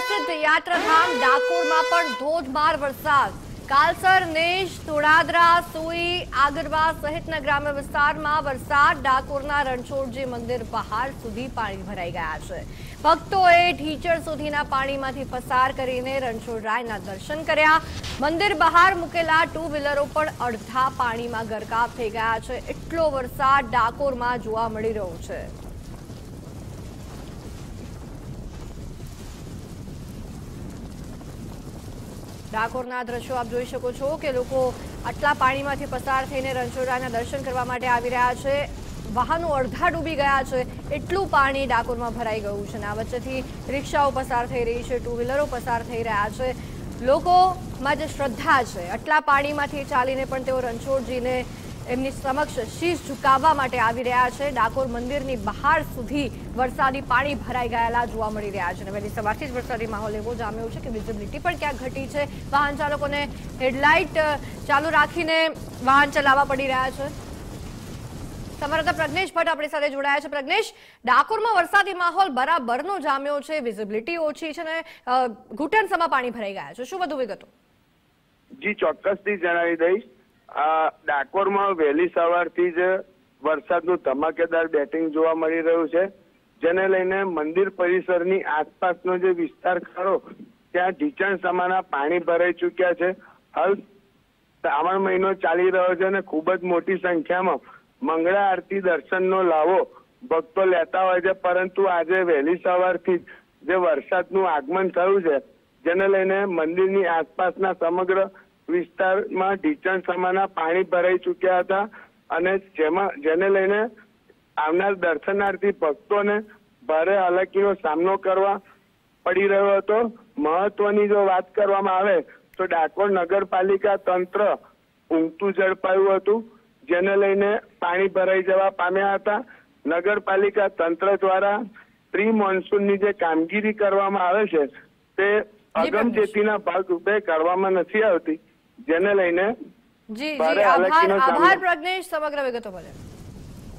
પ્રસિદ્ધ યાત્રાધામ ડાકોરમાં પણ ધોધમાર વરસાદ। કાલસર, નેશ, તોડાદરા, સુઈ, આગરવા સહિતના ગ્રામ્ય વિસ્તારમાં વરસાદ। ડાકોરના રણછોડજી મંદિર બહાર સુધી પાણી ભરાઈ ગયા છે। ભક્તોએ ઢીચણ સુધીના પાણીમાંથી પસાર કરીને રણછોડરાયના દર્શન કર્યા। મંદિર બહાર મૂકેલા ટુ વ્હીલરો પણ અડધા પાણીમાં ગરકાવ થઈ ગયા છે। એટલો વરસાદ ડાકોરમાં જોવા મળી રહ્યો છે। ડાકોરના દ્રશ્યો આપ જોઈ શકો છો કે લોકો આટલા પાણીમાંથી પસાર થઈને રણછોડરાયના દર્શન કરવા માટે આવી રહ્યા છે। વાહનો અડધા ડૂબી ગયા છે, એટલું પાણી ડાકોરમાં ભરાઈ ગયું છે। આ વચ્ચેથી રિક્ષાઓ પસાર થઈ રહી છે, ટુ વ્હીલરો પસાર થઈ રહ્યા છે। લોકોમાં જે શ્રદ્ધા છે, આટલા પાણીમાંથી ચાલીને પણ તેઓ રણછોડજીને એમની સમક્ષ શીશ ઝુકાવવા માટે આવી રહ્યા છે। ડાકોર મંદિરની બહાર સુધી વરસાદી પાણી ભરાઈ ગયેલા જોવા મળી રહ્યા છે। વહેલી સવારથી જ વરસાદી માહોલ એવો જામ્યો છે કે વિઝિબિલિટી પણ ક્યાંક ઘટી છે। વાહન ચાલકોને હેડલાઇટ ચાલુ રાખીને વાહન ચલાવવા પડી રહ્યા છે। સંવાદદાતા પ્રજ્ઞેશ ભટ્ટ આપણી સાથે જોડાયા છે। પ્રજ્ઞેશ, ડાકોરમાં વરસાદી માહોલ બરાબરનો જામ્યો છે, વિઝિબિલિટી ઓછી છે અને ઘૂંટણસમાં પાણી ભરાઈ ગયા છે, શું વધુ વિગતો? જી, ચોક્કસથી જણાવી દઈશ। ડાકોરમાં વહેલી સવારથી જ વરસાદનું ધમાકેદાર બેટિંગ જોવા મળી રહ્યું છે, જેને લઈને મંદિર પરિસરની આસપાસનો જે વિસ્તાર ખરો ત્યાં ઢીચણ સમાના પાણી ભરાઈ ચૂક્યા છે। હાલ શ્રાવણ મહિનો ચાલી રહ્યો છે અને ખૂબ જ મોટી સંખ્યામાં મંગળા આરતી દર્શનનો લાવો ભક્તો લેતા હોય છે, પરંતુ આજે વહેલી સવારથી જે વરસાદનું આગમન થયું છે, જેને લઈને મંદિરની આસપાસના સમગ્ર વિસ્તારમાં ઢીચણ સમાના પાણી ભરાઈ ચૂક્યા હતા અને જેને લઈને આવનાર દર્શનાર્થી ભક્તોને ભારે હાલાકીનો સામનો કરવા પડી રહ્યો હતો। મહત્વની જો વાત કરવામાં આવે તો ડાકોર નગરપાલિકા તંત્ર ઊંઘતું ઝડપાયું હતું, જેને લઈને પાણી ભરાઈ જવા પામ્યા હતા। નગરપાલિકા તંત્ર દ્વારા પ્રી મોન્સૂનની જે કામગીરી કરવામાં આવે છે તે અગમચેતીના ભાગરૂપે કરવામાં નથી આવતી, જેને લઈને જી આભાર પ્રજ્ઞેશ સમગ્ર વિગતો માટે।